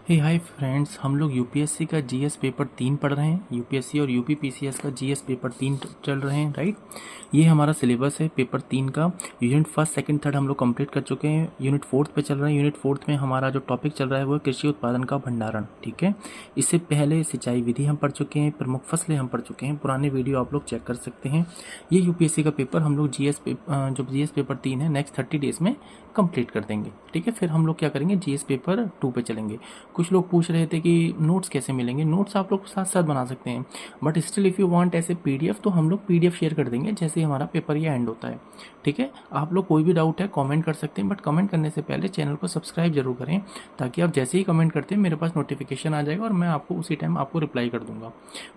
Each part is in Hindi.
हे हाय फ्रेंड्स, हम लोग यूपीएससी का जीएस पेपर 3 पढ़ रहे हैं। यूपीएससी और यूपीपीसीएस का जीएस पेपर 3 चल रहे हैं, राइट। ये हमारा सिलेबस है पेपर 3 का। यूनिट फर्स्ट सेकंड थर्ड हम लोग कंप्लीट कर चुके हैं। यूनिट फोर्थ पे चल रहे हैं। यूनिट फोर्थ में हमारा जो टॉपिक चल रहा है वो है कृषि उत्पादन का भंडारण, ठीक है। इससे पहले सिंचाई विधि हम पढ़ चुके हैं, प्रमुख फसलें हम पढ़ चुके हैं। पुराने वीडियो आप लोग चेक कर सकते हैं। ये यूपीएससी का पेपर हम लोग जो जीएस पेपर 3 है नेक्स्ट 30 डेज में कंप्लीट कर देंगे, ठीक है। फिर हम लोग क्या करेंगे, जीएस पेपर 2 पे चलेंगे। कुछ लोग पूछ रहे थे कि नोट्स कैसे मिलेंगे। नोट्स आप लोग साथ साथ बना सकते हैं, but still if you want ऐसे पीडीएफ तो हम लोग पीडीएफ शेयर कर देंगे जैसे ही हमारा पेपर ये एंड होता है, ठीक है। आप लोग कोई भी डाउट है कमेंट कर सकते हैं, बट कमेंट करने से पहले चैनल को सब्सक्राइब जरूर करें, ताकि आप जैसे ही कमेंट करते हैं मेरे पास नोटिफिकेशन आ जाएगा और मैं आपको उसी टाइम आपको रिप्लाई कर दूंगा,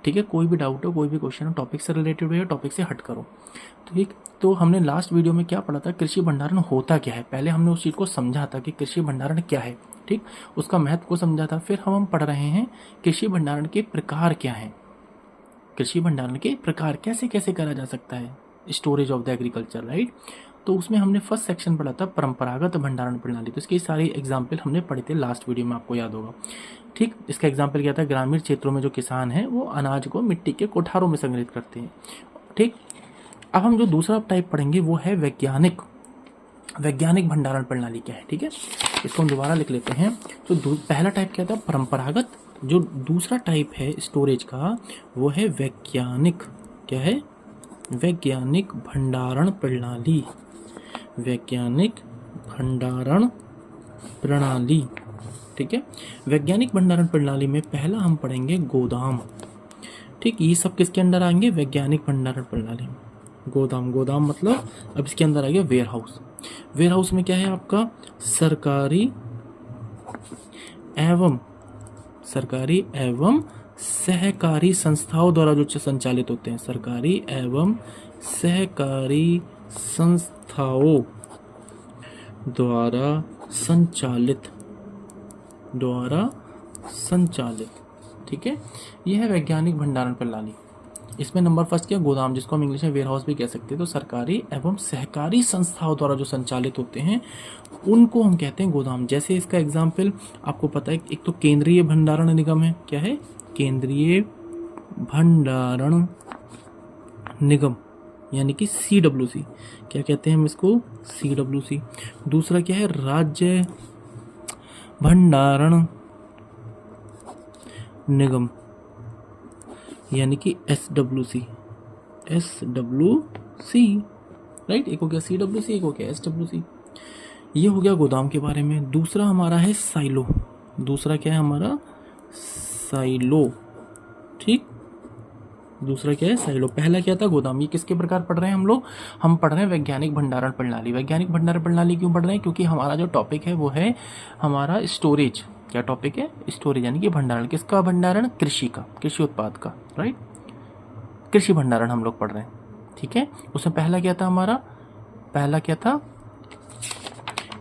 ठीक है। कोई भी डाउट हो, कोई भी क्वेश्चन हो, टॉपिक से रिलेटेड हो या टॉपिक से हट करो, ठीक। तो हमने लास्ट वीडियो में क्या पढ़ा था, कृषि भंडारण होता क्या है। पहले हमने उस चीज़ को समझा था कि कृषि भंडारण क्या है, ठीक, उसका महत्व को समझा था। फिर हम पढ़ रहे हैं कृषि भंडारण के प्रकार क्या हैं। कृषि भंडारण के प्रकार कैसे कैसे करा जा सकता है, storage of the agriculture, right. तो उसमें हमने फर्स्ट सेक्शन पढ़ा था परंपरागत भंडारण प्रणाली। तो इसकी सारी एग्जाम्पल हमने पढ़े थे लास्ट वीडियो में, आपको याद होगा, ठीक। इसका एग्जाम्पल क्या था, ग्रामीण क्षेत्रों में जो किसान हैं वो अनाज को मिट्टी के कोठारों में संग्रहित करते हैं, ठीक। अब हम जो दूसरा टाइप पढ़ेंगे वो है वैज्ञानिक भंडारण प्रणाली क्या है, ठीक है। इसको हम दोबारा लिख लेते हैं। तो पहला टाइप क्या था, परंपरागत। जो दूसरा टाइप है स्टोरेज का वो है वैज्ञानिक। क्या है, वैज्ञानिक भंडारण प्रणाली। वैज्ञानिक भंडारण प्रणाली, ठीक है। वैज्ञानिक भंडारण प्रणाली में पहला हम पढ़ेंगे गोदाम, ठीक। ये सब किसके अंडर आएंगे, वैज्ञानिक भंडारण प्रणाली। गोदाम मतलब अब इसके अंदर आ गया वेयर हाउस। वेयर हाउस में क्या है आपका, सरकारी एवं सहकारी संस्थाओं द्वारा जो संचालित होते हैं, सरकारी एवं सहकारी संस्थाओं द्वारा संचालित, ठीक है। यह है वैज्ञानिक भंडारण प्रणाली। इसमें नंबर फर्स्ट क्या, गोदाम, जिसको हम इंग्लिश में वेयर हाउस भी कह सकते हैं। तो सरकारी एवं सहकारी संस्थाओं द्वारा जो संचालित होते हैं उनको हम कहते हैं गोदाम। जैसे इसका एग्जाम्पल आपको पता है, एक तो केंद्रीय भंडारण निगम है। क्या है, केंद्रीय भंडारण निगम, यानी कि CWC। क्या कहते हैं हम इसको, CWC। दूसरा क्या है, राज्य भंडारण निगम, यानी कि SWC, राइट। एक हो गया CWC, एक हो गया SWC। ये हो गया गोदाम के बारे में। दूसरा हमारा है साइलो। दूसरा क्या है हमारा, साइलो, ठीक। दूसरा क्या है, साइलो। पहला क्या था, गोदाम। ये किसके प्रकार पढ़ रहे हैं हम लोग, हम पढ़ रहे हैं वैज्ञानिक भंडारण प्रणाली। वैज्ञानिक भंडारण प्रणाली क्यों पढ़ रहे हैं, क्योंकि हमारा जो टॉपिक है वो है हमारा स्टोरेज। क्या टॉपिक है, स्टोरेज, यानी कि भंडारण। किसका भंडारण, कृषि का, कृषि उत्पाद का, राइट। कृषि भंडारण हम लोग पढ़ रहे हैं, ठीक है। उसमें पहला क्या था हमारा,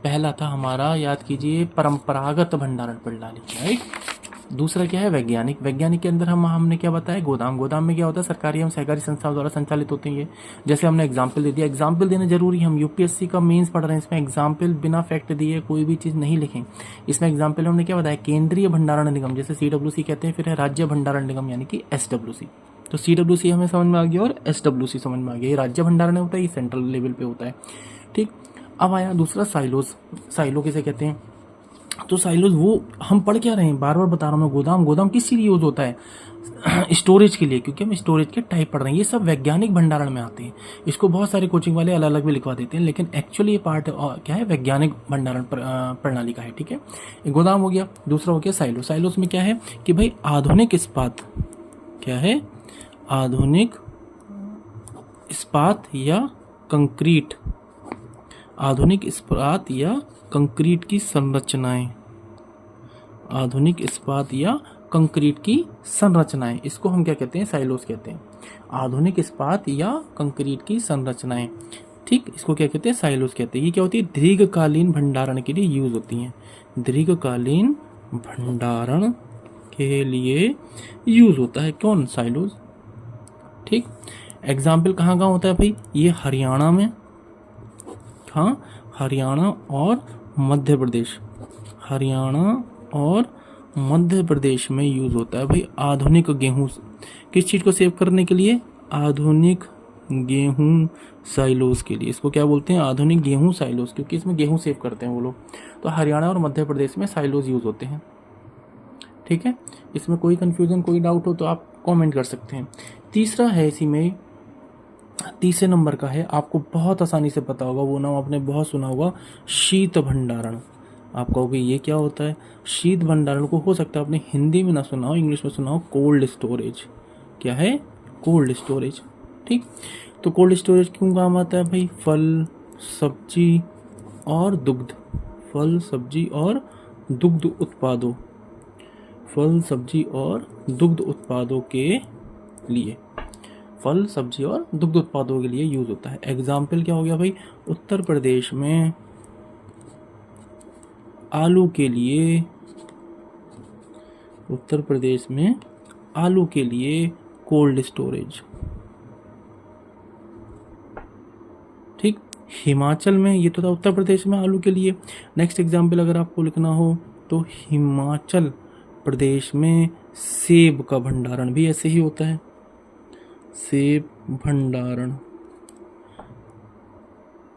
पहला था हमारा, याद कीजिए, परंपरागत भंडारण प्रणाली, राइट। दूसरा क्या है, वैज्ञानिक। वैज्ञानिक के अंदर हमने क्या बताया, गोदाम में क्या होता है, सरकारी एवं सहकारी संस्थाओं द्वारा संचालित होते हैं ये। जैसे हमने एग्जाम्पल दे दिया, एग्जाम्पल देना जरूरी, हम यूपीएससी का मेंस पढ़ रहे हैं, इसमें एग्जाम्पल बिना फैक्ट दिए कोई भी चीज नहीं लिखें। इसमें एग्जाम्पल हमने क्या बताया, केंद्रीय भंडारण निगम, जैसे CWC कहते हैं। फिर है राज्य भंडारण निगम, यानी कि SWC। तो CWC हमें समझ में आ गया और SWC समझ में आ गया। ये राज्य भंडारण होता है, ये सेंट्रल लेवल पे होता है, ठीक। अब आया दूसरा साइलोज। साइलो किसे कहते हैं, तो साइलोज वो हम पढ़ क्या रहे हैं, बार बार बता रहा हूँ मैं। गोदाम किस लिए यूज होता है, स्टोरेज के लिए, क्योंकि हम स्टोरेज के टाइप पढ़ रहे हैं। ये सब वैज्ञानिक भंडारण में आते हैं। इसको बहुत सारे कोचिंग वाले अलग अलग भी लिखवा देते हैं, लेकिन एक्चुअली ये पार्ट क्या है, वैज्ञानिक भंडारण प्रणाली का है, ठीक है। गोदाम हो गया। दूसरा हो गया साइलो। साइलोज में क्या है कि भाई आधुनिक इस्पात, क्या है, आधुनिक इस्पात या कंक्रीट, आधुनिक इस्पात या कंक्रीट की संरचनाएं, आधुनिक इस्पात या कंक्रीट की संरचनाएं, इसको हम क्या कहते हैं, साइलोस कहते हैं। आधुनिक इस्पात या कंक्रीट की संरचनाएं, ठीक, इसको क्या कहते हैं, साइलोस कहते हैं। ये क्या होती है, दीर्घकालीन भंडारण के लिए यूज होती हैं। दीर्घकालीन भंडारण के लिए यूज होता है कौन, साइलोस, ठीक। एग्जाम्पल कहाँ होता है भाई, ये हरियाणा में, हाँ, हरियाणा और मध्य प्रदेश, हरियाणा और मध्य प्रदेश में यूज होता है भाई आधुनिक गेहूं, किस चीज को सेव करने के लिए, आधुनिक गेहूं साइलोज के लिए। इसको क्या बोलते हैं, आधुनिक गेहूं साइलोज, क्योंकि इसमें गेहूं सेव करते हैं वो लोग। तो हरियाणा और मध्य प्रदेश में साइलोज यूज होते हैं। ठीक है, इसमें कोई कंफ्यूजन कोई डाउट हो तो आप कमेंट कर सकते हैं। तीसरा है इसी में, तीसरे नंबर का है, आपको बहुत आसानी से पता होगा, वो नाम आपने बहुत सुना होगा, शीत भंडारण। आप कहोगे ये क्या होता है, शीत भंडारण को हो सकता है आपने हिंदी में ना सुना हो, इंग्लिश में सुना हो, कोल्ड स्टोरेज। क्या है, कोल्ड स्टोरेज। ठीक, तो कोल्ड स्टोरेज क्यों काम आता है भाई, फल सब्जी और दुग्ध, फल सब्जी और दुग्ध उत्पादों, फल सब्जी और दुग्ध उत्पादों के लिए, फल सब्जी और दुग्ध उत्पादों के लिए यूज होता है। एग्जाम्पल क्या हो गया भाई, उत्तर प्रदेश में आलू के लिए, उत्तर प्रदेश में आलू के लिए कोल्ड स्टोरेज। ठीक, हिमाचल में, ये तो था उत्तर प्रदेश में आलू के लिए। नेक्स्ट एग्जाम्पल अगर आपको लिखना हो तो हिमाचल प्रदेश में सेब का भंडारण भी ऐसे ही होता है, सेब भंडारण।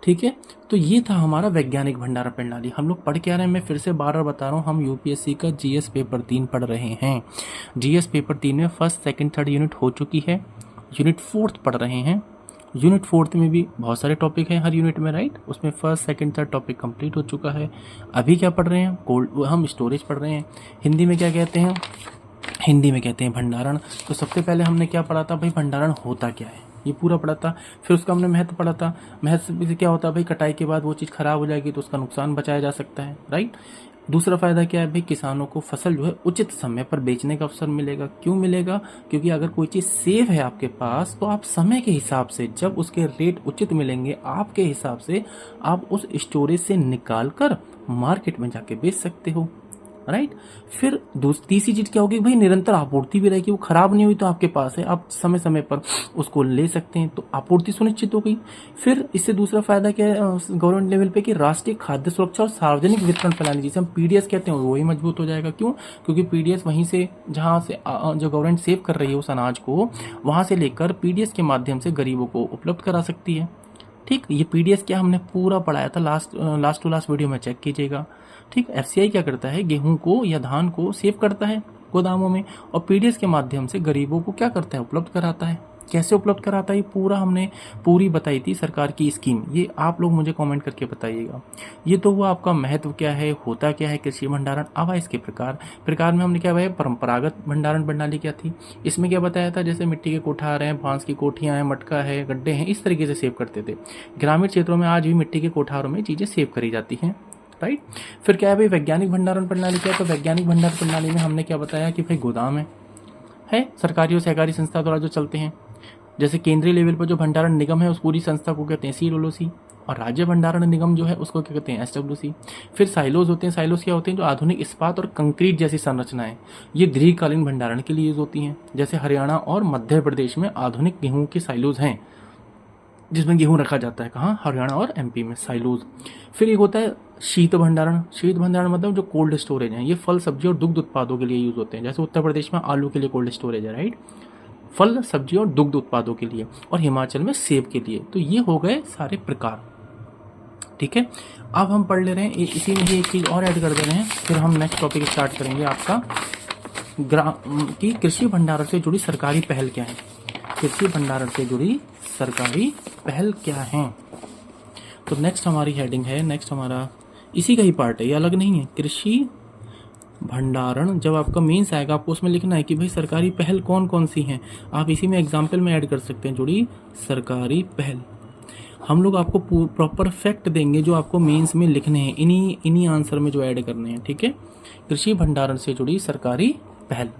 ठीक है, तो ये था हमारा वैज्ञानिक भंडारण प्रणाली। हम लोग पढ़ के आ रहे हैं, मैं फिर से बार बार बता रहा हूँ, हम यूपीएससी का जीएस पेपर 3 पढ़ रहे हैं। जीएस पेपर 3 में फर्स्ट सेकंड थर्ड यूनिट हो चुकी है, यूनिट 4th पढ़ रहे हैं। यूनिट 4th में भी बहुत सारे टॉपिक हैं हर यूनिट में, राइट, उसमें first second third topic complete हो चुका है। अभी क्या पढ़ रहे हैं, कोल्ड, हम स्टोरेज पढ़ रहे हैं। हिंदी में क्या कहते हैं, हिंदी में कहते हैं भंडारण। तो सबसे पहले हमने क्या पढ़ा था भाई, भंडारण होता क्या है, ये पूरा पढ़ा था। फिर उसका हमने महत्व पढ़ा था, महत्व से क्या होता है भाई, कटाई के बाद वो चीज़ खराब हो जाएगी तो उसका नुकसान बचाया जा सकता है, राइट। दूसरा फायदा क्या है भाई, किसानों को फसल जो है उचित समय पर बेचने का अवसर मिलेगा। क्यों मिलेगा, क्योंकि अगर कोई चीज़ सेव है आपके पास तो आप समय के हिसाब से, जब उसके रेट उचित मिलेंगे आपके हिसाब से, आप उस स्टोरेज से निकाल कर मार्केट में जाके बेच सकते हो, राइट। फिर तीसरी चीज क्या होगी भाई, निरंतर आपूर्ति भी रहेगी, वो खराब नहीं हुई तो आपके पास है, आप समय समय पर उसको ले सकते हैं, तो आपूर्ति सुनिश्चित हो गई। फिर इससे दूसरा फायदा क्या है गवर्नमेंट लेवल पे, कि राष्ट्रीय खाद्य सुरक्षा और सार्वजनिक वितरण प्रणाली, जिसे हम पीडीएस कहते हैं, वही मजबूत हो जाएगा। क्यों, क्योंकि पीडीएस वहीं से, जहां से जो गवर्नमेंट सेव कर रही है उस अनाज को, वहां से लेकर पीडीएस के माध्यम से गरीबों को उपलब्ध करा सकती है। ठीक, ये पीडीएस क्या हमने पूरा पढ़ाया था, लास्ट टू लास्ट वीडियो में चेक कीजिएगा। ठीक, एफसीआई क्या करता है, गेहूं को या धान को सेव करता है गोदामों में, और पीडीएस के माध्यम से गरीबों को क्या करता है, उपलब्ध कराता है। कैसे उपलब्ध कराता है, पूरा हमने पूरी बताई थी सरकार की स्कीम, ये आप लोग मुझे कमेंट करके बताइएगा। ये तो हुआ आपका महत्व क्या है, होता क्या है कृषि भंडारण। अब इसके प्रकार में हमने क्या बताया, परंपरागत भंडारण प्रणाली क्या थी, इसमें क्या बताया था, जैसे मिट्टी के कोठार हैं, बांस की कोठियां हैं, मटका है, गड्ढे हैं, इस तरीके से सेव करते थे। ग्रामीण क्षेत्रों में आज भी मिट्टी के कोठारों में चीजें सेव करी जाती हैं, राइट। फिर क्या है भाई, वैज्ञानिक भंडारण प्रणाली क्या है, तो वैज्ञानिक भंडारण प्रणाली में हमने क्या बताया कि भाई गोदाम है सरकारी और सहकारी संस्था द्वारा जो चलते हैं। जैसे केंद्रीय लेवल पर जो भंडारण निगम है उस पूरी संस्था को कहते हैं सीडब्ल्यूसी, और राज्य भंडारण निगम जो है उसको क्या कहते हैं, एसडब्ल्यूसी। फिर साइलोज होते हैं, साइलोज क्या होते हैं, जो आधुनिक इस्पात और कंक्रीट जैसी संरचनाएं, ये दीर्घकालीन भंडारण के लिए यूज होती हैं। जैसे हरियाणा और मध्य प्रदेश में आधुनिक गेहूं के साइलोज हैं, जिसमें गेहूं रखा जाता है, कहाँ, हरियाणा और एमपी में, साइलोज। फिर एक होता है शीत भंडारण। शीत भंडारण मतलब जो कोल्ड स्टोरेज है, ये फल सब्जी और दुग्ध उत्पादों के लिए यूज होते हैं। जैसे उत्तर प्रदेश में आलू के लिए कोल्ड स्टोरेज है, राइट, फल सब्जी और दुग्ध उत्पादों के लिए, और हिमाचल में सेब के लिए। तो ये हो गए सारे प्रकार, ठीक है। अब हम पढ़ ले रहे हैं, इसी में ही एक चीज और ऐड कर दे रहे हैं, फिर हम नेक्स्ट टॉपिक स्टार्ट करेंगे आपका कि कृषि भंडारण से जुड़ी सरकारी पहल क्या है। कृषि भंडारण से जुड़ी सरकारी पहल क्या है, तो नेक्स्ट हमारी हेडिंग है, नेक्स्ट हमारा इसी का ही पार्ट है, ये अलग नहीं है। कृषि भंडारण, जब आपका मेंस आएगा आपको उसमें लिखना है कि भाई सरकारी पहल कौन कौन सी हैं, आप इसी में एग्जाम्पल में ऐड कर सकते हैं, जुड़ी सरकारी पहल। हम लोग आपको प्रॉपर फैक्ट देंगे जो आपको मेंस में लिखने हैं, इन्हीं आंसर में जो ऐड करने हैं, ठीक है। कृषि भंडारण से जुड़ी सरकारी पहल।